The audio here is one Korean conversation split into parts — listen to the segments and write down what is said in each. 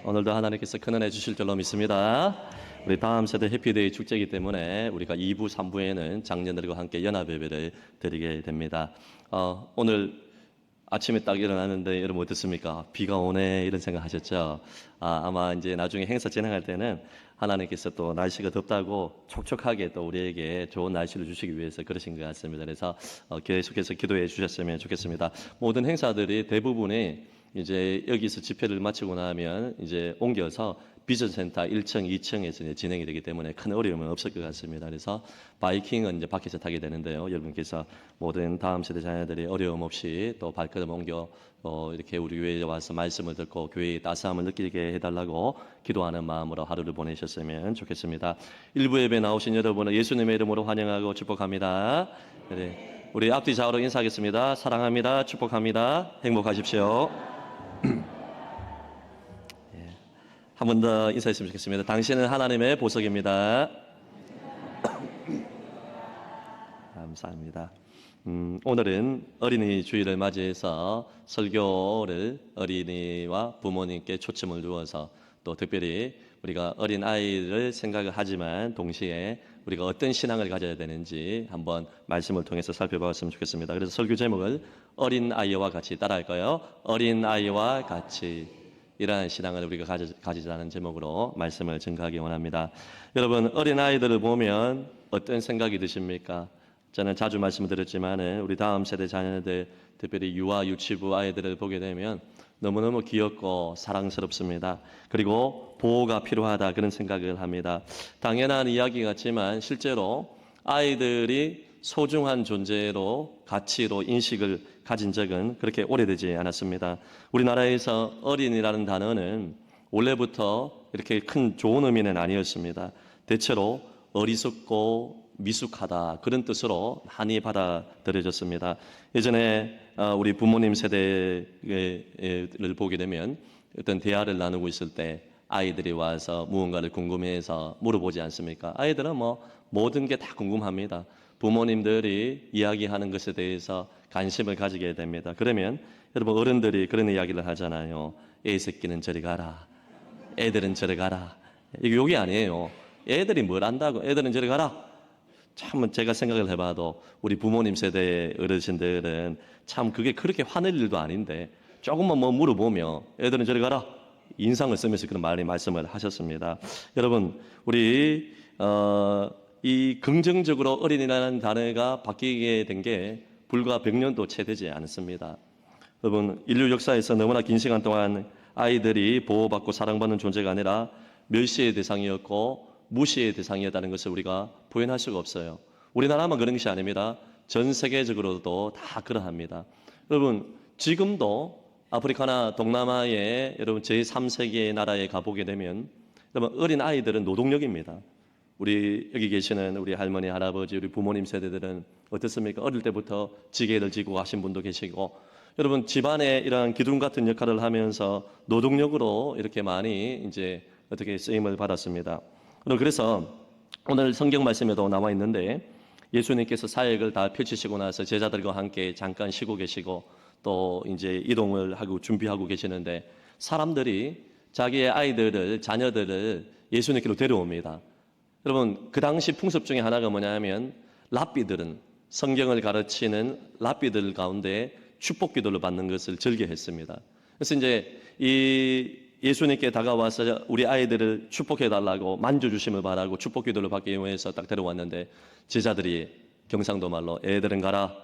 오늘도 하나님께서 큰 은혜 주실 줄로 믿습니다. 우리 다음 세대 해피데이 축제이기 때문에 우리가 2부, 3부에는 장년들과 함께 연합 예배를 드리게 됩니다. 오늘 아침에 딱 일어났는데 여러분 어떻습니까? 비가 오네 이런 생각 하셨죠? 아마 이제 나중에 행사 진행할 때는 하나님께서 또 날씨가 덥다고 촉촉하게 또 우리에게 좋은 날씨를 주시기 위해서 그러신 것 같습니다. 그래서 계속해서 기도해 주셨으면 좋겠습니다. 모든 행사들이 대부분이 이제 여기서 집회를 마치고 나면 이제 옮겨서 비전센터 1층, 2층에서 이제 진행이 되기 때문에 큰 어려움은 없을 것 같습니다. 그래서 바이킹은 이제 밖에서 타게 되는데요. 여러분께서 모든 다음 세대 자녀들이 어려움 없이 또 발걸음 옮겨 이렇게 우리 교회에 와서 말씀을 듣고 교회의 따스함을 느끼게 해달라고 기도하는 마음으로 하루를 보내셨으면 좋겠습니다. 일부 예배 나오신 여러분을 예수님의 이름으로 환영하고 축복합니다. 네, 우리 앞뒤 좌우로 인사하겠습니다. 사랑합니다. 축복합니다. 행복하십시오. 한 번 더 인사했으면 좋겠습니다. 당신은 하나님의 보석입니다. 감사합니다. 오늘은 어린이 주일을 맞이해서 설교를 어린이와 부모님께 초점을 두어서 또 특별히 우리가 어린 아이를 생각을 하지만 동시에 우리가 어떤 신앙을 가져야 되는지 한번 말씀을 통해서 살펴봤으면 좋겠습니다. 그래서 설교 제목을 어린 아이와 같이 따라할까요? 어린 아이와 같이. 이러한 신앙을 우리가 가지자는 제목으로 말씀을 증거하기 원합니다. 여러분, 어린아이들을 보면 어떤 생각이 드십니까? 저는 자주 말씀드렸지만 우리 다음 세대 자녀들, 특별히 유아, 유치부 아이들을 보게 되면 너무너무 귀엽고 사랑스럽습니다. 그리고 보호가 필요하다 그런 생각을 합니다. 당연한 이야기 같지만 실제로 아이들이 소중한 존재로 가치로 인식을 가진 적은 그렇게 오래되지 않았습니다. 우리나라에서 어린이라는 단어는 원래부터 이렇게 큰 좋은 의미는 아니었습니다. 대체로 어리석고 미숙하다 그런 뜻으로 많이 받아들여졌습니다. 예전에 우리 부모님 세대를 보게 되면 어떤 대화를 나누고 있을 때 아이들이 와서 무언가를 궁금해해서 물어보지 않습니까? 아이들은 모든 게 다 궁금합니다. 부모님들이 이야기하는 것에 대해서 관심을 가지게 됩니다. 그러면 여러분 어른들이 그런 이야기를 하잖아요. 애 새끼는 저리 가라. 애들은 저리 가라. 이게 욕이 아니에요. 애들이 뭘 안다고 애들은 저리 가라. 참 제가 생각을 해봐도 우리 부모님 세대의 어르신들은 참 그게 그렇게 화낼 일도 아닌데 조금만 물어보면 애들은 저리 가라. 인상을 쓰면서 그런 말씀을 하셨습니다. 여러분 우리 이 긍정적으로 어린이라는 단어가 바뀌게 된 게 불과 100년도 채 되지 않습니다. 여러분 인류 역사에서 너무나 긴 시간 동안 아이들이 보호받고 사랑받는 존재가 아니라 멸시의 대상이었고 무시의 대상이었다는 것을 우리가 부인할 수가 없어요. 우리나라만 그런 것이 아닙니다. 전 세계적으로도 다 그러합니다. 여러분 지금도 아프리카나 동남아의 여러분 제3세계의 나라에 가보게 되면 여러분 어린 아이들은 노동력입니다. 우리 여기 계시는 우리 할머니, 할아버지, 우리 부모님 세대들은 어떻습니까? 어릴 때부터 지게를 지고 가신 분도 계시고 여러분 집안에 이러한 기둥 같은 역할을 하면서 노동력으로 이렇게 많이 이제 어떻게 쓰임을 받았습니다. 그래서 오늘 성경 말씀에도 나와 있는데 예수님께서 사역을 다 펼치시고 나서 제자들과 함께 잠깐 쉬고 계시고 또 이제 이동을 하고 준비하고 계시는데 사람들이 자기의 아이들을, 자녀들을 예수님께로 데려옵니다. 여러분 그 당시 풍습 중에 하나가 뭐냐면 랍비들은 성경을 가르치는 랍비들 가운데 축복기도를 받는 것을 즐겨했습니다. 그래서 이제 이 예수님께 다가와서 우리 아이들을 축복해 달라고 만져주심을 바라고 축복기도를 받기 위해서 딱 데려왔는데 제자들이 경상도 말로 애들은 가라.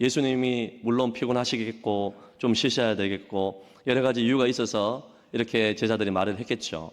예수님이 물론 피곤하시겠고 좀 쉬셔야 되겠고 여러 가지 이유가 있어서 이렇게 제자들이 말을 했겠죠.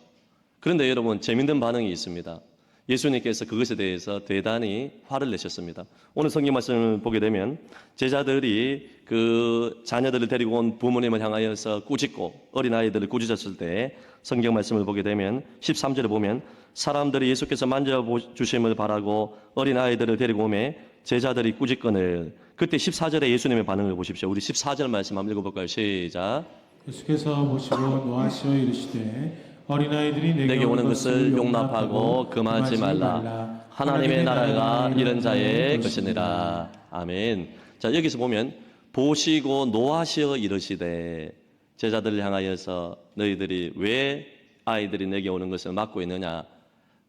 그런데 여러분 재밌는 반응이 있습니다. 예수님께서 그것에 대해서 대단히 화를 내셨습니다. 오늘 성경 말씀을 보게 되면 제자들이 그 자녀들을 데리고 온 부모님을 향하여서 꾸짖고 어린아이들을 꾸짖었을 때 성경 말씀을 보게 되면 13절에 보면 사람들이 예수께서 만져주심을 바라고 어린아이들을 데리고 오매 제자들이 꾸짖거늘 그때 14절에 예수님의 반응을 보십시오. 우리 14절 말씀 한번 읽어볼까요? 시작. 예수께서 보시고 노하시어 이르시되 어린아이들이 내게 오는 것을 용납하고 금하지 말라. 하나님의 나라가 이런 자의 것이니라. 아멘. 자 여기서 보면 보시고 노하시어 이르시되 제자들을 향하여서 너희들이 왜 아이들이 내게 오는 것을 막고 있느냐,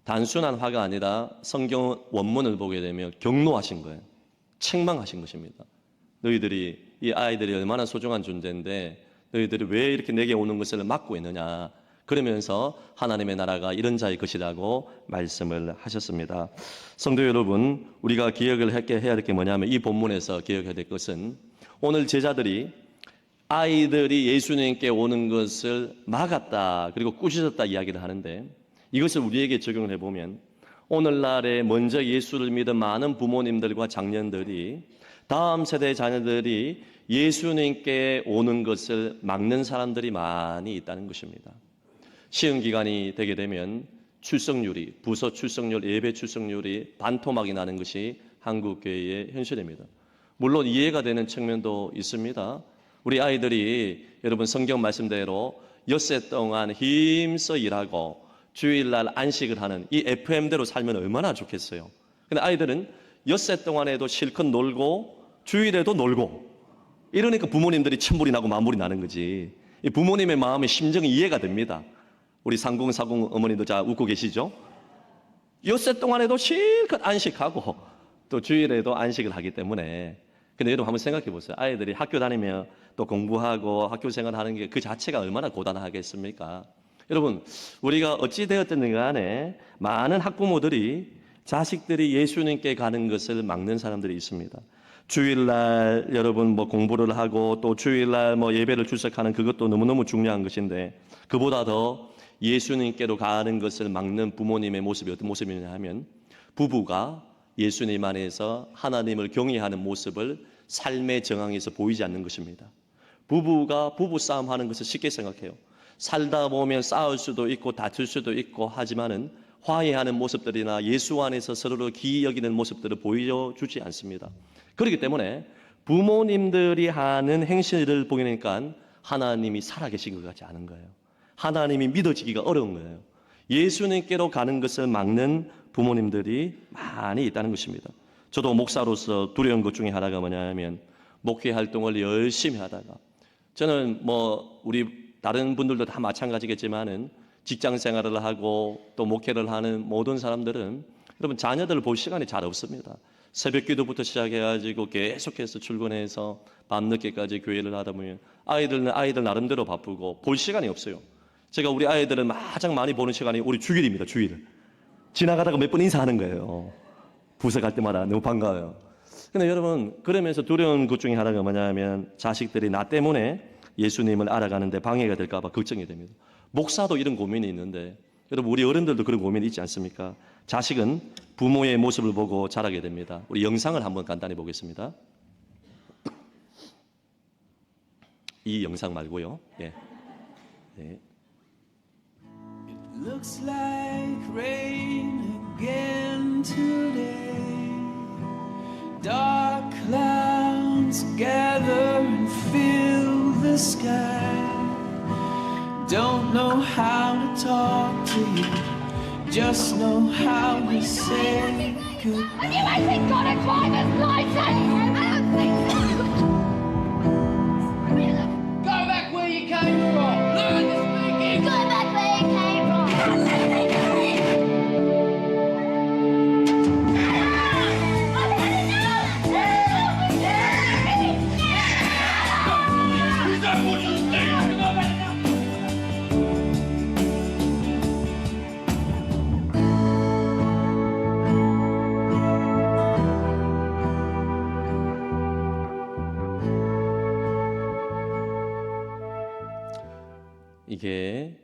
단순한 화가 아니라 성경 원문을 보게 되면 경노하신 거예요. 책망하신 것입니다. 너희들이 이 아이들이 얼마나 소중한 존재인데 너희들이 왜 이렇게 내게 오는 것을 막고 있느냐, 그러면서 하나님의 나라가 이런 자의 것이라고 말씀을 하셨습니다. 성도 여러분, 우리가 기억을 해야 할 게 뭐냐면, 이 본문에서 기억해야 될 것은 오늘 제자들이 아이들이 예수님께 오는 것을 막았다, 그리고 꾸짖었다 이야기를 하는데, 이것을 우리에게 적용을 해보면 오늘날에 먼저 예수를 믿은 많은 부모님들과 장년들이 다음 세대 자녀들이 예수님께 오는 것을 막는 사람들이 많이 있다는 것입니다. 시험 기간이 되게 되면 출석률이, 부서 출석률, 예배 출석률이 반토막이 나는 것이 한국 교회의 현실입니다. 물론 이해가 되는 측면도 있습니다. 우리 아이들이 여러분 성경 말씀대로 엿새 동안 힘써 일하고 주일날 안식을 하는 이 FM대로 살면 얼마나 좋겠어요. 근데 아이들은 엿새 동안에도 실컷 놀고 주일에도 놀고 이러니까 부모님들이 천불이 나고 만불이 나는 거지. 이 부모님의 마음의 심정이 이해가 됩니다. 우리 3040 어머니도 잘 웃고 계시죠? 엿새 동안에도 실컷 안식하고 또 주일에도 안식을 하기 때문에. 근데 여러분 한번 생각해 보세요. 아이들이 학교 다니며 또 공부하고 학교 생활하는 게 그 자체가 얼마나 고단하겠습니까? 여러분, 우리가 어찌 되었든 간에 많은 학부모들이 자식들이 예수님께 가는 것을 막는 사람들이 있습니다. 주일날 여러분 공부를 하고 또 주일날 예배를 출석하는 그것도 너무너무 중요한 것인데, 그보다 더 예수님께로 가는 것을 막는 부모님의 모습이 어떤 모습이냐 하면, 부부가 예수님 안에서 하나님을 경외하는 모습을 삶의 정황에서 보이지 않는 것입니다. 부부가 부부싸움 하는 것을 쉽게 생각해요. 살다 보면 싸울 수도 있고 다툴 수도 있고 하지만은 화해하는 모습들이나 예수 안에서 서로를 기이 여기는 모습들을 보여주지 않습니다. 그렇기 때문에 부모님들이 하는 행실을 보니까 하나님이 살아계신 것 같지 않은 거예요. 하나님이 믿어지기가 어려운 거예요. 예수님께로 가는 것을 막는 부모님들이 많이 있다는 것입니다. 저도 목사로서 두려운 것 중에 하나가 뭐냐면, 목회 활동을 열심히 하다가, 저는 우리 다른 분들도 다 마찬가지겠지만은 직장 생활을 하고 또 목회를 하는 모든 사람들은 여러분 자녀들을 볼 시간이 잘 없습니다. 새벽 기도부터 시작해가지고 계속해서 출근해서 밤늦게까지 교회를 하다 보면 아이들은 아이들 나름대로 바쁘고 볼 시간이 없어요. 제가 우리 아이들은 가장 많이 보는 시간이 우리 주일입니다. 주일. 지나가다가 몇 번 인사하는 거예요. 부서 갈 때마다 너무 반가워요. 근데 여러분, 그러면서 두려운 것 중에 하나가 뭐냐면, 자식들이 나 때문에 예수님을 알아가는데 방해가 될까 봐 걱정이 됩니다. 목사도 이런 고민이 있는데, 여러분 우리 어른들도 그런 고민이 있지 않습니까? 자식은 부모의 모습을 보고 자라게 됩니다. 우리 영상을 한번 간단히 보겠습니다. 이 영상 말고요. 예. 네. Looks like rain again today. Dark clouds gather and fill the sky. Don't know how to talk to you, just know how to say goodbye. And you ain't got a driver's license! I don't think so! Go back where you came from. Learn to speak English. Go back where you came from! 이게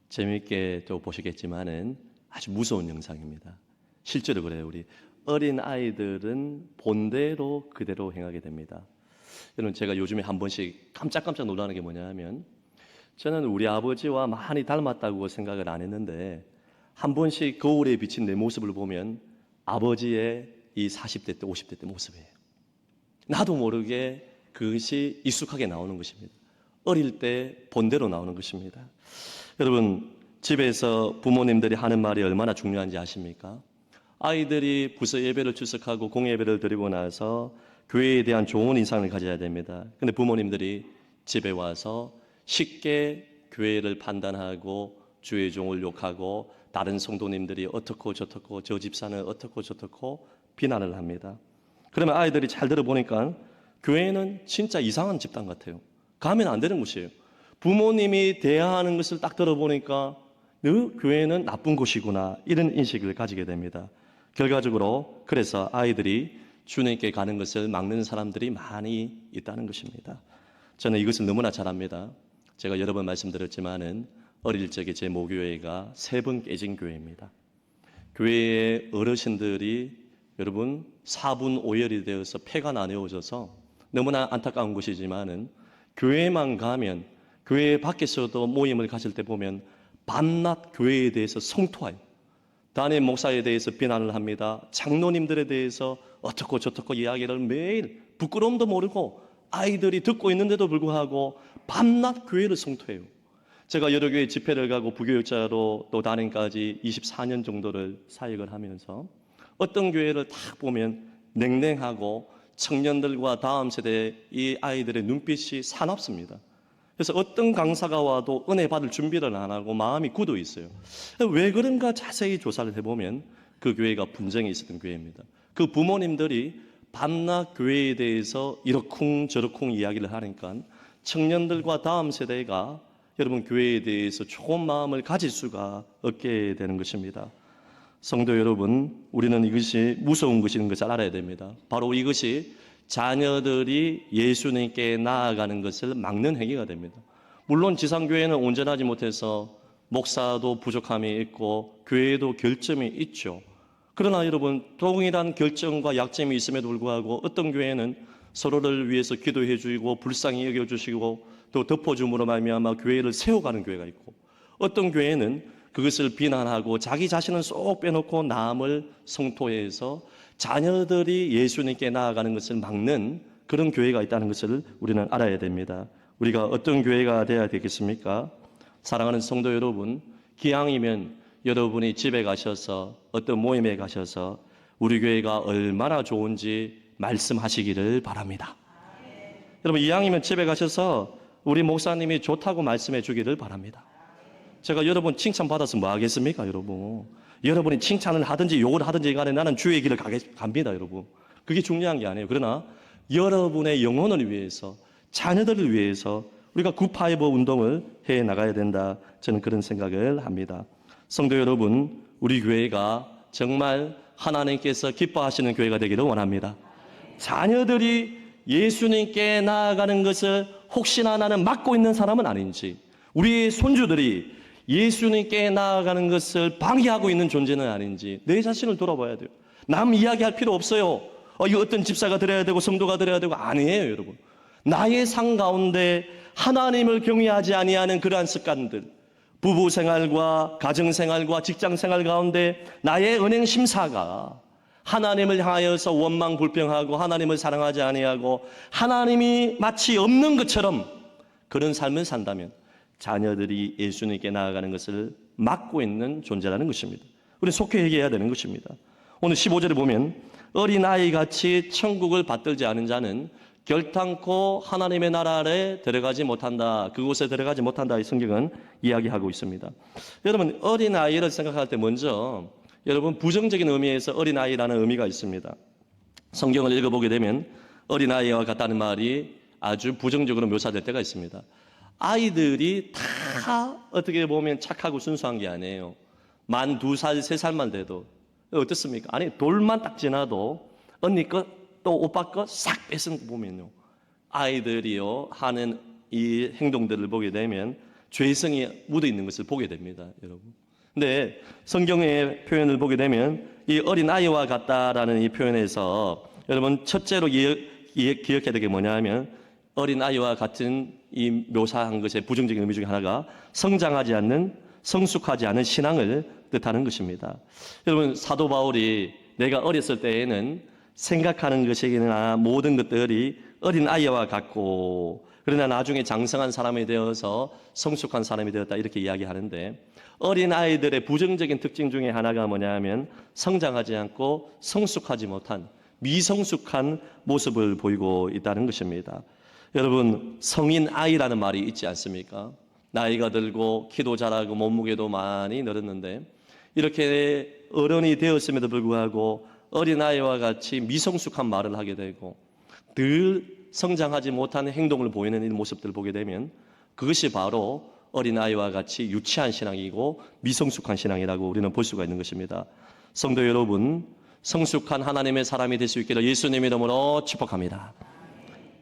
재미있게 또 보시겠지만은 아주 무서운 영상입니다. 실제로 그래요. 우리 어린 아이들은 본대로 그대로 행하게 됩니다. 여러분, 제가 요즘에 한 번씩 깜짝깜짝 놀라는 게 뭐냐면, 저는 우리 아버지와 많이 닮았다고 생각을 안 했는데 한 번씩 거울에 비친 내 모습을 보면 아버지의 이 40대 때 50대 때 모습이에요. 나도 모르게 그것이 익숙하게 나오는 것입니다. 어릴 때 본대로 나오는 것입니다. 여러분, 집에서 부모님들이 하는 말이 얼마나 중요한지 아십니까? 아이들이 부서 예배를 출석하고 공예배를 드리고 나서 교회에 대한 좋은 인상을 가져야 됩니다. 근데 부모님들이 집에 와서 쉽게 교회를 판단하고 주의 종을 욕하고 다른 성도님들이 어떻고 저떻고 저 집사는 어떻고 저떻고 비난을 합니다. 그러면 아이들이 잘 들어보니까 교회는 진짜 이상한 집단 같아요. 가면 안 되는 곳이에요. 부모님이 대하는 것을 딱 들어보니까 교회는 나쁜 곳이구나 이런 인식을 가지게 됩니다. 결과적으로 그래서 아이들이 주님께 가는 것을 막는 사람들이 많이 있다는 것입니다. 저는 이것을 너무나 잘 압니다. 제가 여러 번 말씀드렸지만은 어릴 적에 제 모교회가 3번 깨진 교회입니다. 교회의 어르신들이 여러분 4분 5열이 되어서 폐가 나뉘어져서 너무나 안타까운 것이지만은 교회만 가면 교회 밖에서도 모임을 가질 때 보면 밤낮 교회에 대해서 성토해요. 담임 목사에 대해서 비난을 합니다. 장로님들에 대해서 어떻고 저떻고 이야기를 매일 부끄러움도 모르고 아이들이 듣고 있는데도 불구하고 밤낮 교회를 성토해요. 제가 여러 교회 집회를 가고 부교육자로 또 단임까지 24년 정도를 사역을 하면서 어떤 교회를 딱 보면 냉랭하고 청년들과 다음 세대 이 아이들의 눈빛이 사납습니다. 그래서 어떤 강사가 와도 은혜 받을 준비를 안 하고 마음이 굳어 있어요. 왜 그런가 자세히 조사를 해보면 그 교회가 분쟁이 있었던 교회입니다. 그 부모님들이 밤낮 교회에 대해서 이러쿵 저러쿵 이야기를 하니까 청년들과 다음 세대가 여러분 교회에 대해서 좋은 마음을 가질 수가 없게 되는 것입니다. 성도 여러분, 우리는 이것이 무서운 것인 것을 알아야 됩니다. 바로 이것이 자녀들이 예수님께 나아가는 것을 막는 행위가 됩니다. 물론 지상교회는 온전하지 못해서 목사도 부족함이 있고 교회에도 결점이 있죠. 그러나 여러분 동일한 결점과 약점이 있음에도 불구하고 어떤 교회는 서로를 위해서 기도해 주시고 불쌍히 여겨주시고 또 덮어줌으로 말미암아 교회를 세워가는 교회가 있고 어떤 교회는 그것을 비난하고 자기 자신은 쏙 빼놓고 남을 성토해서 자녀들이 예수님께 나아가는 것을 막는 그런 교회가 있다는 것을 우리는 알아야 됩니다. 우리가 어떤 교회가 되어야 되겠습니까? 사랑하는 성도 여러분, 기왕이면 여러분이 집에 가셔서 어떤 모임에 가셔서 우리 교회가 얼마나 좋은지 말씀하시기를 바랍니다. 여러분 이왕이면 집에 가셔서 우리 목사님이 좋다고 말씀해 주기를 바랍니다. 제가 여러분 칭찬받아서 뭐 하겠습니까 여러분? 여러분이 칭찬을 하든지 욕을 하든지 간에 나는 주의 길을 갑니다 여러분. 그게 중요한 게 아니에요. 그러나 여러분의 영혼을 위해서 자녀들을 위해서 우리가 굿파이버 운동을 해 나가야 된다. 저는 그런 생각을 합니다. 성도 여러분, 우리 교회가 정말 하나님께서 기뻐하시는 교회가 되기를 원합니다. 자녀들이 예수님께 나아가는 것을 혹시나 나는 막고 있는 사람은 아닌지, 우리의 손주들이 예수님께 나아가는 것을 방해하고 있는 존재는 아닌지 내 자신을 돌아봐야 돼요. 남 이야기할 필요 없어요. 이거 어떤 집사가 드려야 되고 성도가 드려야 되고 아니에요 여러분. 나의 삶 가운데 하나님을 경외하지 아니하는 그러한 습관들, 부부생활과 가정생활과 직장생활 가운데 나의 은행 심사가 하나님을 향하여서 원망 불평하고 하나님을 사랑하지 아니하고 하나님이 마치 없는 것처럼 그런 삶을 산다면 자녀들이 예수님께 나아가는 것을 막고 있는 존재라는 것입니다. 우리 속히 회개해야 되는 것입니다. 오늘 15절에 보면 어린아이같이 천국을 받들지 않은 자는 결탄코 하나님의 나라에 들어가지 못한다. 그곳에 들어가지 못한다. 이 성경은 이야기하고 있습니다. 여러분 어린아이를 생각할 때 먼저 여러분 부정적인 의미에서 어린아이라는 의미가 있습니다. 성경을 읽어보게 되면 어린아이와 같다는 말이 아주 부정적으로 묘사될 때가 있습니다. 아이들이 다 어떻게 보면 착하고 순수한 게 아니에요. 만 2살, 3살만 돼도 어떻습니까? 아니 돌만 딱 지나도 언니 것 또 오빠 것 싹 뺏은 거 보면요. 아이들이요 하는 이 행동들을 보게 되면 죄성이 묻어 있는 것을 보게 됩니다, 여러분. 근데 성경의 표현을 보게 되면 이 어린 아이와 같다라는 이 표현에서 여러분 첫째로 기억해야 될 게 뭐냐면 어린 아이와 같은 이 묘사한 것의 부정적인 의미 중에 하나가 성장하지 않는 성숙하지 않은 신앙을 뜻하는 것입니다. 여러분 사도 바울이 내가 어렸을 때에는 생각하는 것이나 모든 것들이 어린 아이와 같고 그러나 나중에 장성한 사람이 되어서 성숙한 사람이 되었다 이렇게 이야기하는데 어린 아이들의 부정적인 특징 중에 하나가 뭐냐면 성장하지 않고 성숙하지 못한 미성숙한 모습을 보이고 있다는 것입니다. 여러분, 성인 아이라는 말이 있지 않습니까? 나이가 들고 키도 자라고 몸무게도 많이 늘었는데 이렇게 어른이 되었음에도 불구하고 어린아이와 같이 미성숙한 말을 하게 되고 늘 성장하지 못한 행동을 보이는 이 모습들을 보게 되면 그것이 바로 어린아이와 같이 유치한 신앙이고 미성숙한 신앙이라고 우리는 볼 수가 있는 것입니다. 성도 여러분, 성숙한 하나님의 사람이 될 수 있기를 예수님 이름으로 축복합니다.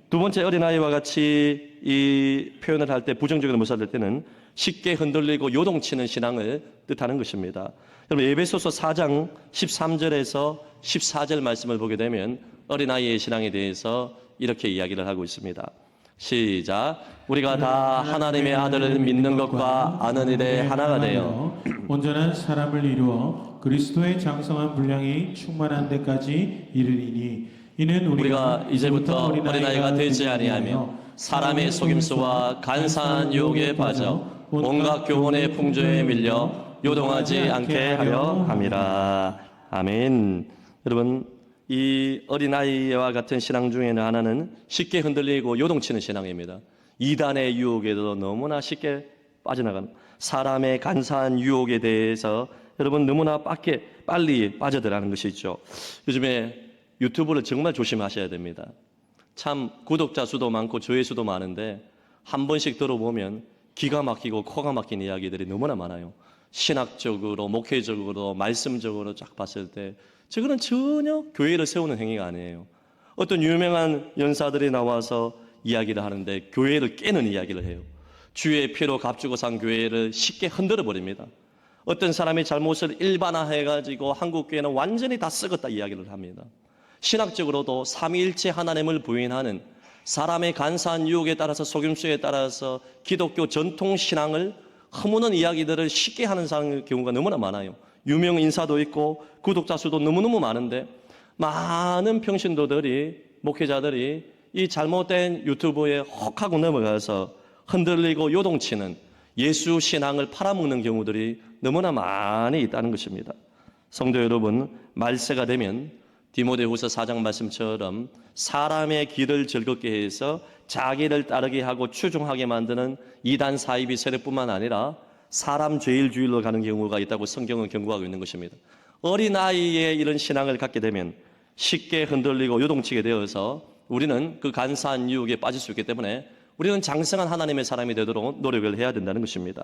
두 번째, 어린아이와 같이 이 표현을 할 때 부정적으로 묘사될 때는 쉽게 흔들리고 요동치는 신앙을 뜻하는 것입니다. 여러분, 에베소서 4장 13절에서 14절 말씀을 보게 되면 어린아이의 신앙에 대해서 이렇게 이야기를 하고 있습니다. 시작. 우리가 다 하나님의 아들을 믿는 것과 아는 일에 하나가 되어 온전한 사람을 이루어 그리스도의 장성한 분량이 충만한 데까지 이르리니 이는 우리가 이제부터 어린아이가 되지 아니하며 사람의 속임수와 간사한 유혹에 빠져 온갖 교훈의 풍조에 밀려 요동하지 않게 하려 함이라. 아멘. 여러분, 이 어린아이와 같은 신앙 중에는 하나는 쉽게 흔들리고 요동치는 신앙입니다. 이단의 유혹에도 너무나 쉽게 빠져나가는, 사람의 간사한 유혹에 대해서 여러분 너무나 빨리 빠져들어가는 것이 있죠. 요즘에 유튜브를 정말 조심하셔야 됩니다. 참 구독자 수도 많고 조회수도 많은데 한 번씩 들어보면 기가 막히고 코가 막힌 이야기들이 너무나 많아요. 신학적으로, 목회적으로, 말씀적으로 쫙 봤을 때 저거는 전혀 교회를 세우는 행위가 아니에요. 어떤 유명한 연사들이 나와서 이야기를 하는데 교회를 깨는 이야기를 해요. 주의 피로 값주고 산 교회를 쉽게 흔들어 버립니다. 어떤 사람이 잘못을 일반화해가지고 한국교회는 완전히 다 썩었다 이야기를 합니다. 신학적으로도 삼위일체 하나님을 부인하는 사람의 간사한 유혹에 따라서 속임수에 따라서 기독교 전통 신앙을 허무는 이야기들을 쉽게 하는 사람의 경우가 너무나 많아요. 유명 인사도 있고 구독자 수도 너무너무 많은데 많은 평신도들이, 목회자들이 이 잘못된 유튜브에 혹하고 넘어가서 흔들리고 요동치는 예수 신앙을 팔아먹는 경우들이 너무나 많이 있다는 것입니다. 성도 여러분, 말세가 되면 디모데후서 4장 말씀처럼 사람의 길을 즐겁게 해서 자기를 따르게 하고 추종하게 만드는 이단 사이비 세력뿐만 아니라 사람 죄일주의로 가는 경우가 있다고 성경은 경고하고 있는 것입니다. 어린아이의 이런 신앙을 갖게 되면 쉽게 흔들리고 요동치게 되어서 우리는 그 간사한 유혹에 빠질 수 있기 때문에 우리는 장성한 하나님의 사람이 되도록 노력을 해야 된다는 것입니다.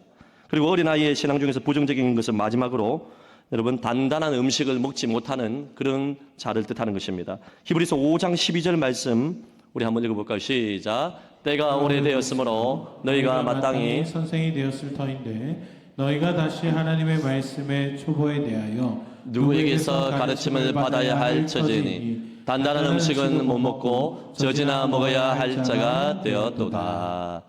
그리고 어린아이의 신앙 중에서 부정적인 것은 마지막으로 여러분 단단한 음식을 먹지 못하는 그런 자를 뜻하는 것입니다. 히브리서 5장 12절 말씀 우리 한번 읽어볼까요? 시작. 때가 오래되었으므로 너희가 마땅히 선생이 되었을 터인데 너희가 다시 하나님의 말씀의 초보에 대하여 누구에게서 가르침을 받아야 할 처지니 단단한 음식은 못 먹고 젖이나 먹어야 할 자가 되었도다.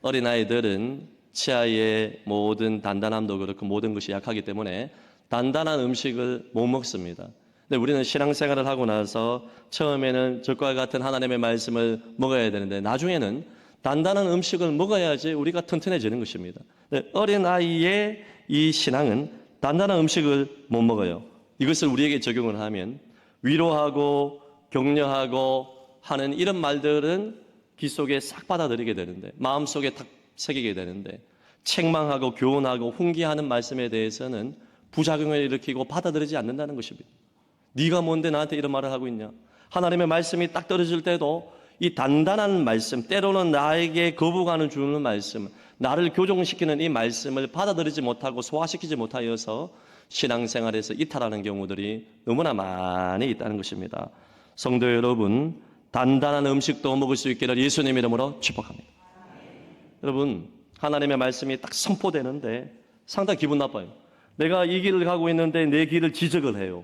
어린아이들은 치아의 모든 단단함도 그렇고 모든 것이 약하기 때문에 단단한 음식을 못 먹습니다. 근데 우리는 신앙생활을 하고 나서 처음에는 적과 같은 하나님의 말씀을 먹어야 되는데 나중에는 단단한 음식을 먹어야지 우리가 튼튼해지는 것입니다. 어린아이의 이 신앙은 단단한 음식을 못 먹어요. 이것을 우리에게 적용을 하면 위로하고 격려하고 하는 이런 말들은 귀 속에 싹 받아들이게 되는데 마음속에 탁 새기게 되는데 책망하고 교훈하고 훈계하는 말씀에 대해서는 부작용을 일으키고 받아들이지 않는다는 것입니다. 네가 뭔데 나한테 이런 말을 하고 있냐? 하나님의 말씀이 딱 떨어질 때도 이 단단한 말씀, 때로는 나에게 거부감을 주는 말씀, 나를 교정시키는 이 말씀을 받아들이지 못하고 소화시키지 못하여서 신앙생활에서 이탈하는 경우들이 너무나 많이 있다는 것입니다. 성도 여러분, 단단한 음식도 먹을 수 있기를 예수님 이름으로 축복합니다. 여러분, 하나님의 말씀이 딱 선포되는데 상당히 기분 나빠요. 내가 이 길을 가고 있는데 내 길을 지적을 해요.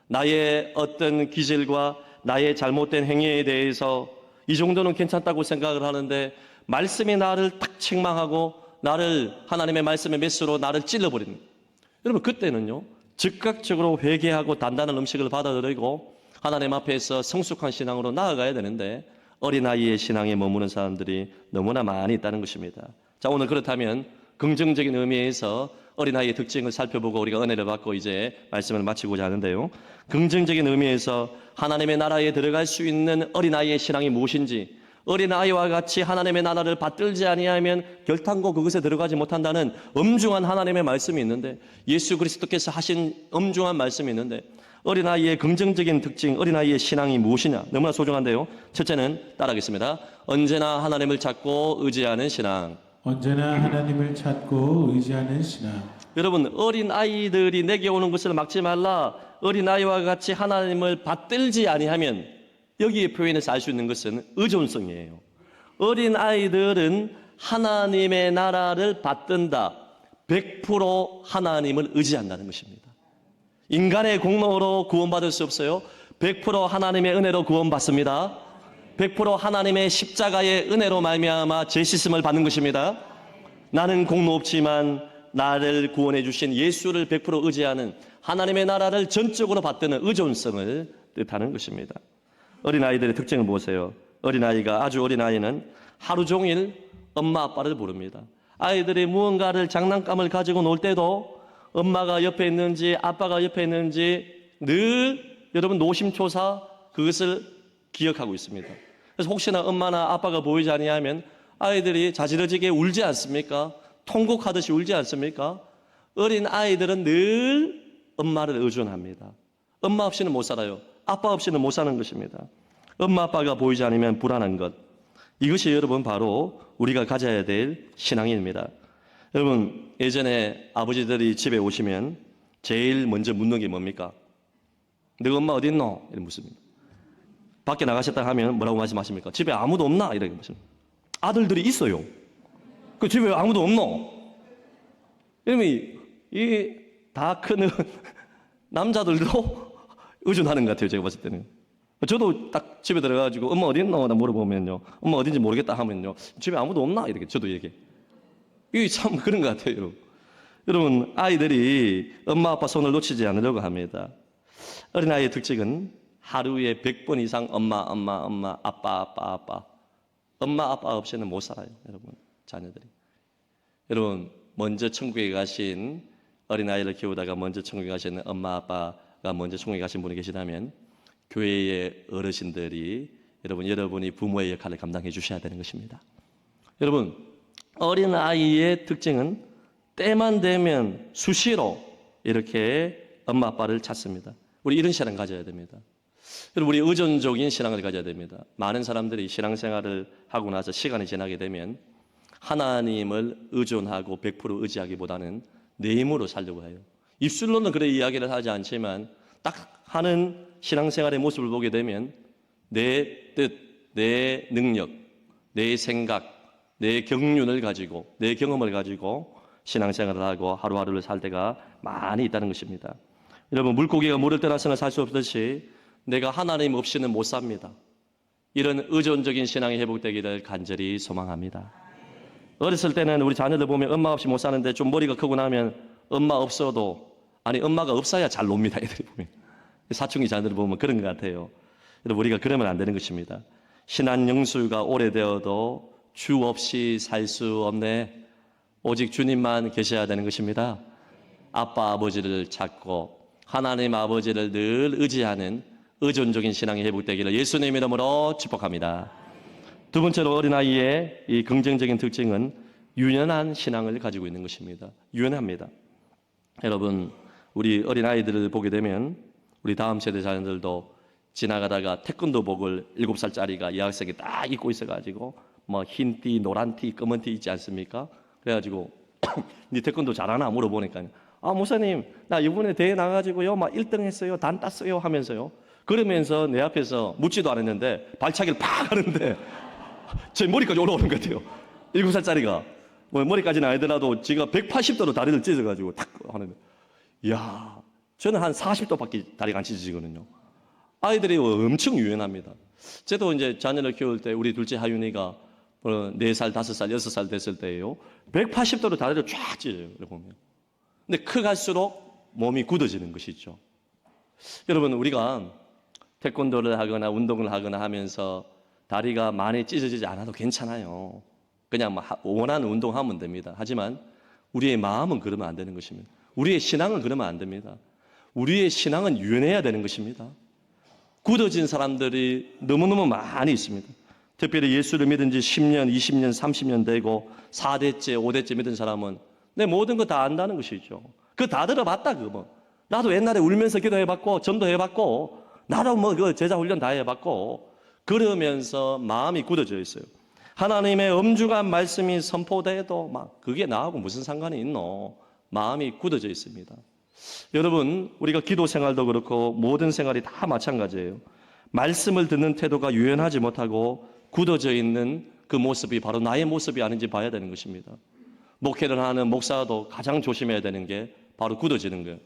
나의 어떤 기질과 나의 잘못된 행위에 대해서 이 정도는 괜찮다고 생각을 하는데 말씀이 나를 딱 책망하고 나를 하나님의 말씀의 메스로 나를 찔러버립니다. 여러분, 그때는요 즉각적으로 회개하고 단단한 음식을 받아들이고 하나님 앞에서 성숙한 신앙으로 나아가야 되는데 어린아이의 신앙에 머무는 사람들이 너무나 많이 있다는 것입니다. 자, 오늘 그렇다면 긍정적인 의미에서 어린아이의 특징을 살펴보고 우리가 은혜를 받고 이제 말씀을 마치고자 하는데요. 긍정적인 의미에서 하나님의 나라에 들어갈 수 있는 어린아이의 신앙이 무엇인지, 어린아이와 같이 하나님의 나라를 받들지 아니하면 결탄코 그것에 들어가지 못한다는 엄중한 하나님의 말씀이 있는데, 예수 그리스도께서 하신 엄중한 말씀이 있는데, 어린아이의 긍정적인 특징, 어린아이의 신앙이 무엇이냐? 너무나 소중한데요. 첫째는 따라하겠습니다. 언제나 하나님을 찾고 의지하는 신앙. 언제나 하나님을 찾고 의지하는 신앙. 여러분, 어린아이들이 내게 오는 것을 막지 말라. 어린아이와 같이 하나님을 받들지 아니하면, 여기에 표현해서 알 수 있는 것은 의존성이에요. 어린아이들은 하나님의 나라를 받든다. 100% 하나님을 의지한다는 것입니다. 인간의 공로로 구원받을 수 없어요. 100% 하나님의 은혜로 구원받습니다. 100% 하나님의 십자가의 은혜로 말미암아 죄 씻음을 받는 것입니다. 나는 공로 없지만 나를 구원해 주신 예수를 100% 의지하는, 하나님의 나라를 전적으로 받드는 의존성을 뜻하는 것입니다. 어린아이들의 특징을 보세요. 어린아이가, 아주 어린아이는 하루 종일 엄마 아빠를 부릅니다. 아이들이 무언가를 장난감을 가지고 놀 때도 엄마가 옆에 있는지 아빠가 옆에 있는지 늘 여러분 노심초사 그것을 기억하고 있습니다. 그래서 혹시나 엄마나 아빠가 보이지 아니하면 아이들이 자지러지게 울지 않습니까? 통곡하듯이 울지 않습니까? 어린 아이들은 늘 엄마를 의존합니다. 엄마 없이는 못 살아요. 아빠 없이는 못 사는 것입니다. 엄마 아빠가 보이지 않으면 불안한 것, 이것이 여러분 바로 우리가 가져야 될 신앙입니다. 여러분, 예전에 아버지들이 집에 오시면 제일 먼저 묻는 게 뭡니까? 너 엄마 어디 있노? 이렇게 묻습니다. 밖에 나가셨다 하면 뭐라고 말씀하십니까? 집에 아무도 없나? 이렇게 묻습니다. 아들들이 있어요. 그 집에 아무도 없노? 이러면 이 다 크는 남자들도 의존하는 것 같아요. 제가 봤을 때는. 저도 딱 집에 들어가가지고 엄마 어디 있노? 나 물어보면요, 엄마 어딘지 모르겠다 하면요, 집에 아무도 없나? 이렇게 저도 얘기해. 이게 참 그런 것 같아요, 여러분. 여러분, 아이들이 엄마 아빠 손을 놓치지 않으려고 합니다. 어린아이의 특징은 하루에 100번 이상 엄마, 아빠. 엄마, 아빠 없이는 못 살아요, 여러분, 자녀들이. 여러분, 먼저 천국에 가신 어린아이를 키우다가 먼저 천국에 가시는 엄마, 아빠가 먼저 천국에 가신 분이 계시다면 교회의 어르신들이 여러분이 부모의 역할을 감당해 주셔야 되는 것입니다. 여러분, 어린아이의 특징은 때만 되면 수시로 이렇게 엄마 아빠를 찾습니다. 우리 이런 신앙 가져야 됩니다. 여러분, 우리 의존적인 신앙을 가져야 됩니다. 많은 사람들이 신앙생활을 하고 나서 시간이 지나게 되면 하나님을 의존하고 100% 의지하기보다는 내 힘으로 살려고 해요. 입술로는 그래 이야기를 하지 않지만 딱 하는 신앙생활의 모습을 보게 되면 내 뜻, 내 능력, 내 생각, 내 경륜을 가지고, 내 경험을 가지고 신앙생활을 하고 하루하루를 살 때가 많이 있다는 것입니다. 여러분, 물고기가 물을 떠나서는 살 수 없듯이 내가 하나님 없이는 못 삽니다. 이런 의존적인 신앙이 회복되기를 간절히 소망합니다. 어렸을 때는 우리 자녀들 보면 엄마 없이 못 사는데 좀 머리가 크고 나면 엄마 없어도, 아니 엄마가 없어야 잘 놉니다. 애들이 보면. 사춘기 자녀들 보면 그런 것 같아요. 여러분, 우리가 그러면 안 되는 것입니다. 신앙 영수가 오래되어도 주 없이 살 수 없네. 오직 주님만 계셔야 되는 것입니다. 아빠 아버지를 찾고 하나님 아버지를 늘 의지하는 의존적인 신앙이 회복되기를 예수님 이름으로 축복합니다. 두 번째로 어린아이의 이 긍정적인 특징은 유연한 신앙을 가지고 있는 것입니다. 유연합니다. 여러분, 우리 어린아이들을 보게 되면 우리 다음 세대 자녀들도 지나가다가 태권도복을 7살짜리가 여학생이 딱 입고 있어가지고 뭐 흰 띠, 노란 띠, 검은 띠 있지 않습니까? 그래가지고 니 태권도 잘하나 물어보니까요, 아 목사님 나 이번에 대회 나가가지고요 막 1등 했어요, 단 땄어요 하면서요. 그러면서 내 앞에서 묻지도 않았는데 발차기를 팍 하는데 제 머리까지 올라오는 것 같아요. 7살짜리가 뭐 머리까지는 아니더라도 지가 180도로 다리를 찢어가지고 탁 하는데, 이야, 저는 한 40도밖에 다리가 안 찢어지거든요. 아이들이 엄청 유연합니다. 저도 이제 자녀를 키울 때 우리 둘째 하윤이가 4살, 5살, 6살 됐을 때예요. 180도로 다리를 쫙 찢어요. 보면. 근데 커갈수록 몸이 굳어지는 것이죠. 여러분, 우리가 태권도를 하거나 운동을 하거나 하면서 다리가 많이 찢어지지 않아도 괜찮아요. 그냥 원하는 운동하면 됩니다. 하지만 우리의 마음은 그러면 안 되는 것입니다. 우리의 신앙은 그러면 안 됩니다. 우리의 신앙은 유연해야 되는 것입니다. 굳어진 사람들이 너무너무 많이 있습니다. 특별히 예수를 믿은 지 10년, 20년, 30년 되고 4대째, 5대째 믿은 사람은 내 모든 거 다 안다는 것이죠. 그거 다 들어봤다, 그거 뭐. 나도 옛날에 울면서 기도해봤고, 전도해봤고, 나도 뭐 그 제자 훈련 다 해봤고, 그러면서 마음이 굳어져 있어요. 하나님의 엄중한 말씀이 선포돼도 막 그게 나하고 무슨 상관이 있노? 마음이 굳어져 있습니다. 여러분, 우리가 기도 생활도 그렇고 모든 생활이 다 마찬가지예요. 말씀을 듣는 태도가 유연하지 못하고 굳어져 있는 그 모습이 바로 나의 모습이 아닌지 봐야 되는 것입니다. 목회를 하는 목사도 가장 조심해야 되는 게 바로 굳어지는 거예요.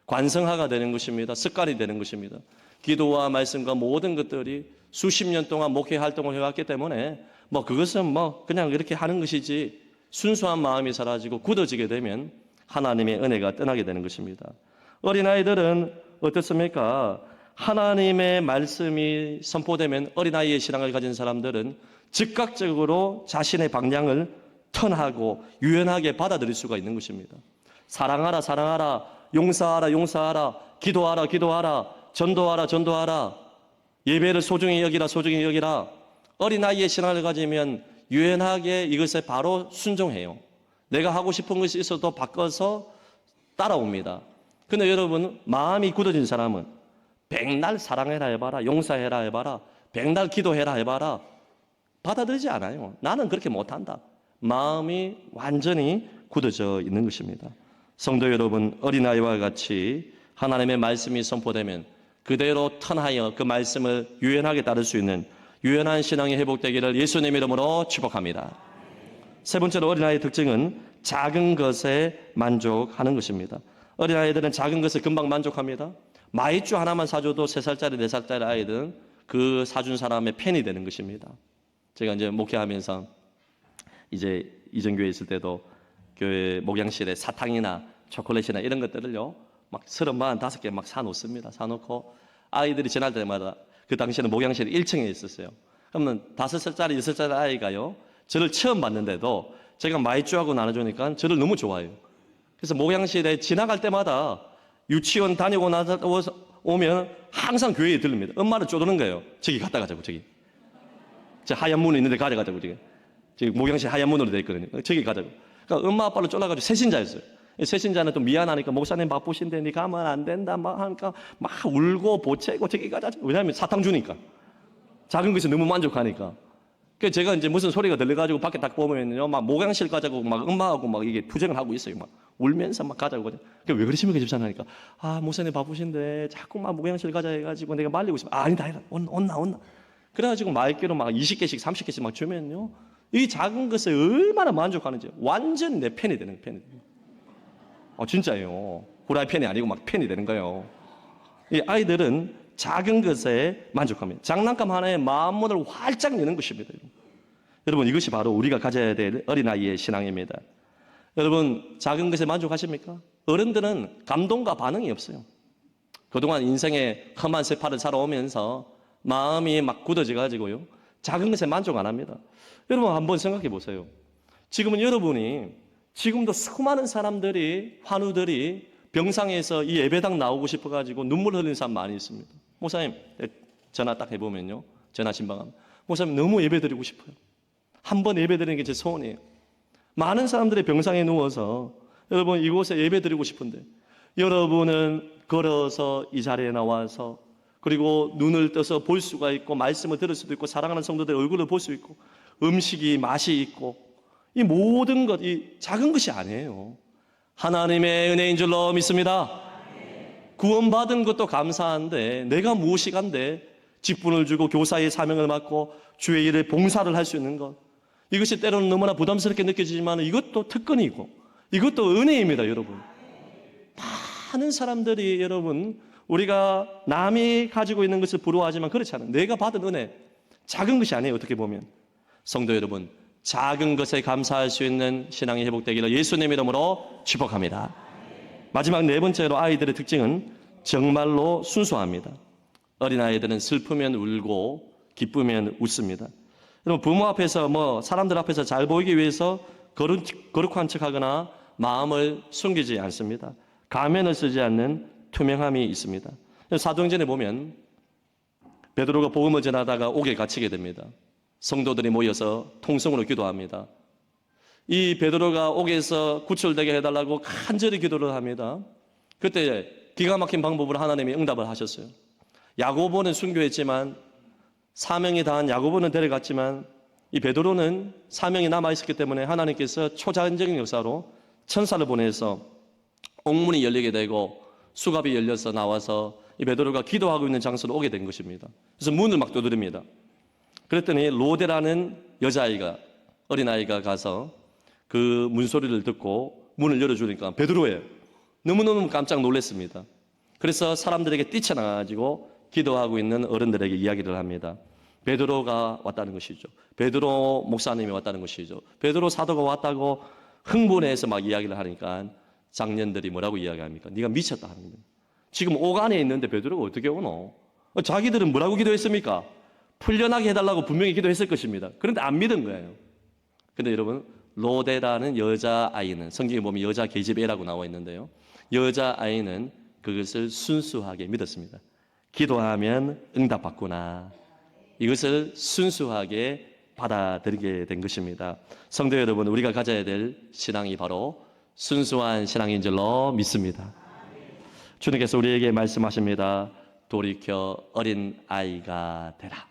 관성화가 되는 것입니다. 습관이 되는 것입니다. 기도와 말씀과 모든 것들이 수십 년 동안 목회 활동을 해왔기 때문에 뭐 그것은 뭐 그냥 이렇게 하는 것이지 순수한 마음이 사라지고 굳어지게 되면 하나님의 은혜가 떠나게 되는 것입니다. 어린아이들은 어떻습니까? 하나님의 말씀이 선포되면 어린아이의 신앙을 가진 사람들은 즉각적으로 자신의 방향을 턴하고 유연하게 받아들일 수가 있는 것입니다. 사랑하라, 사랑하라, 용서하라, 용서하라, 기도하라, 기도하라, 전도하라, 전도하라, 예배를 소중히 여기라, 소중히 여기라. 어린아이의 신앙을 가지면 유연하게 이것에 바로 순종해요. 내가 하고 싶은 것이 있어도 바꿔서 따라옵니다. 근데 여러분, 마음이 굳어진 사람은 백날 사랑해라 해봐라, 용서해라 해봐라, 백날 기도해라 해봐라, 받아들이지 않아요. 나는 그렇게 못한다. 마음이 완전히 굳어져 있는 것입니다. 성도 여러분, 어린아이와 같이 하나님의 말씀이 선포되면 그대로 턴하여 그 말씀을 유연하게 따를 수 있는 유연한 신앙이 회복되기를 예수님 이름으로 축복합니다. 세 번째로 어린아이의 특징은 작은 것에 만족하는 것입니다. 어린아이들은 작은 것에 금방 만족합니다. 마이쮸 하나만 사줘도 3살짜리, 4살짜리 아이들은 그 사준 사람의 팬이 되는 것입니다. 제가 이제 목회하면서 이제 이전교회 있을 때도 교회 목양실에 사탕이나 초콜릿이나 이런 것들을요, 막 35개 막 사놓습니다. 사놓고 아이들이 지날 때마다 그 당시에는 목양실이 1층에 있었어요. 그러면 5살짜리, 6살짜리 아이가요, 저를 처음 봤는데도 제가 마이쮸하고 나눠주니까 저를 너무 좋아해요. 그래서 목양실에 지나갈 때마다 유치원 다니고 나서 오면 항상 교회에 들릅니다. 엄마를 쪼드는 거예요. 저기 갔다 가자고, 저기. 저 하얀 문이 있는데 가져가자고, 저기 목양실 하얀 문으로 되어 있거든요. 저기 가자고. 그러니까 엄마 아빠를 쫄라가지고 새신자였어요. 새신자는 또 미안하니까 목사님 바쁘신데 니 가면 안 된다 막 하니까 막 울고 보채고 저기 가자. 왜냐하면 사탕 주니까. 작은 것에 너무 만족하니까. 그래서 제가 이제 무슨 소리가 들려가지고 밖에 딱 보면요, 막 목양실 가자고 막 엄마하고 막 이게 투쟁을 하고 있어요. 막 울면서 막 가자고. 그러니까 왜 그러십니까 집사하니까, 아 목사님 바쁘신데 자꾸만 목양실 가자 해가지고 내가 말리고 있으면, 아니다 온나. 그래가지고 마이크로 막 20개씩 30개씩 막 주면요, 이 작은 것에 얼마나 만족하는지 완전 내 팬이 되는 팬이 돼요. 진짜예요. 후라이 팬이 아니고 막 팬이 되는 거예요. 이 아이들은 작은 것에 만족합니다. 장난감 하나에 마음문을 활짝 여는 것입니다. 여러분, 이것이 바로 우리가 가져야 될 어린아이의 신앙입니다. 여러분, 작은 것에 만족하십니까? 어른들은 감동과 반응이 없어요. 그동안 인생의 험한 세파를 살아오면서 마음이 막 굳어져가지고요, 작은 것에 만족 안 합니다. 여러분 한번 생각해 보세요. 지금은 여러분이, 지금도 수많은 사람들이, 환우들이 병상에서 이 예배당 나오고 싶어가지고 눈물 흘리는 사람 많이 있습니다. 목사님, 전화 딱 해보면요, 전화 신방하면, 목사님 너무 예배드리고 싶어요. 한번 예배드리는 게 제 소원이에요. 많은 사람들이 병상에 누워서 여러분 이곳에 예배드리고 싶은데, 여러분은 걸어서 이 자리에 나와서, 그리고 눈을 떠서 볼 수가 있고, 말씀을 들을 수도 있고, 사랑하는 성도들의 얼굴을 볼 수 있고, 음식이 맛이 있고, 이 모든 것, 이 작은 것이 아니에요. 하나님의 은혜인 줄로 믿습니다. 구원받은 것도 감사한데, 내가 무엇이 간데 직분을 주고 교사의 사명을 맡고 주의 일에 봉사를 할 수 있는 것, 이것이 때로는 너무나 부담스럽게 느껴지지만 이것도 특권이고 이것도 은혜입니다. 여러분, 많은 사람들이, 여러분, 우리가 남이 가지고 있는 것을 부러워하지만 그렇지 않아요. 내가 받은 은혜, 작은 것이 아니에요. 어떻게 보면. 성도 여러분, 작은 것에 감사할 수 있는 신앙이 회복되기를 예수님 이름으로 축복합니다. 마지막 네 번째로 아이들의 특징은 정말로 순수합니다. 어린아이들은 슬프면 울고 기쁘면 웃습니다. 여러분, 부모 앞에서 사람들 앞에서 잘 보이기 위해서 거룩한 척하거나 마음을 숨기지 않습니다. 가면을 쓰지 않는 투명함이 있습니다. 사도행전에 보면 베드로가 복음을 전하다가 옥에 갇히게 됩니다. 성도들이 모여서 통성으로 기도합니다. 이 베드로가 옥에서 구출되게 해달라고 간절히 기도를 합니다. 그때 기가 막힌 방법으로 하나님이 응답을 하셨어요. 야고보는 순교했지만, 사명이 다한 야고보는 데려갔지만, 이 베드로는 사명이 남아있었기 때문에 하나님께서 초자연적인 역사로 천사를 보내서 옥문이 열리게 되고 수갑이 열려서 나와서 이 베드로가 기도하고 있는 장소로 오게 된 것입니다. 그래서 문을 막 두드립니다. 그랬더니 로데라는 여자아이가, 어린아이가 가서 그 문소리를 듣고 문을 열어주니까 베드로예요. 너무너무 깜짝 놀랐습니다. 그래서 사람들에게 뛰쳐나가지고 기도하고 있는 어른들에게 이야기를 합니다. 베드로가 왔다는 것이죠. 베드로 목사님이 왔다는 것이죠. 베드로 사도가 왔다고 흥분해서 막 이야기를 하니까 장년들이 뭐라고 이야기합니까? 네가 미쳤다 하는 거예요. 지금 옥 안에 있는데 베드로가 어떻게 오노? 자기들은 뭐라고 기도했습니까? 풀려나게 해달라고 분명히 기도했을 것입니다. 그런데 안 믿은 거예요. 근데 여러분, 로데라는 여자아이는, 성경에 보면 여자 계집애라고 나와 있는데요, 여자아이는 그것을 순수하게 믿었습니다. 기도하면 응답받구나, 이것을 순수하게 받아들이게 된 것입니다. 성도 여러분, 우리가 가져야 될 신앙이 바로 순수한 신앙인 줄로 믿습니다. 주님께서 우리에게 말씀하십니다. 돌이켜 어린 아이가 되라.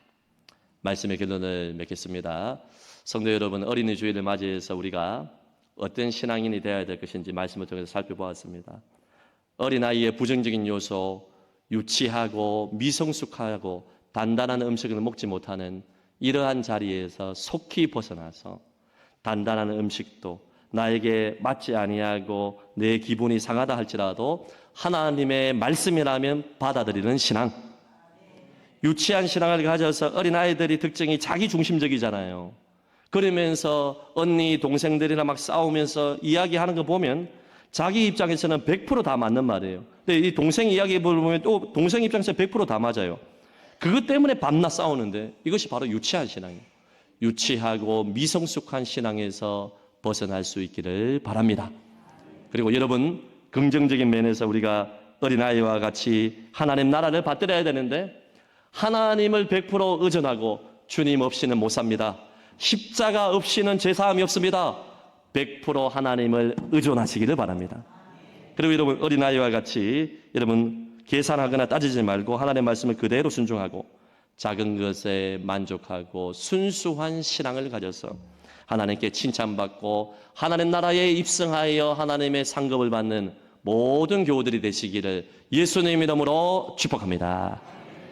말씀의 결론을 맺겠습니다. 성도 여러분, 어린이 주일을 맞이해서 우리가 어떤 신앙인이 되어야 될 것인지 말씀을 통해서 살펴보았습니다. 어린아이의 부정적인 요소, 유치하고 미성숙하고 단단한 음식을 먹지 못하는 이러한 자리에서 속히 벗어나서 단단한 음식도 나에게 맞지 아니하고 내 기분이 상하다 할지라도 하나님의 말씀이라면 받아들이는 신앙. 유치한 신앙을 가져서 어린아이들이 특징이 자기중심적이잖아요. 그러면서 언니, 동생들이랑 막 싸우면서 이야기하는 거 보면 자기 입장에서는 100% 다 맞는 말이에요. 근데 이 동생 이야기 보면 또 동생 입장에서 100% 다 맞아요. 그것 때문에 밤낮 싸우는데 이것이 바로 유치한 신앙이에요. 유치하고 미성숙한 신앙에서 벗어날 수 있기를 바랍니다. 그리고 여러분, 긍정적인 면에서 우리가 어린아이와 같이 하나님 나라를 받들어야 되는데 하나님을 100% 의존하고 주님 없이는 못 삽니다. 십자가 없이는 제사함이 없습니다. 100% 하나님을 의존하시기를 바랍니다. 그리고 여러분, 어린아이와 같이 여러분 계산하거나 따지지 말고 하나님의 말씀을 그대로 순종하고 작은 것에 만족하고 순수한 신앙을 가져서 하나님께 칭찬받고 하나님 나라에 입성하여 하나님의 상급을 받는 모든 교우들이 되시기를 예수님 이름으로 축복합니다.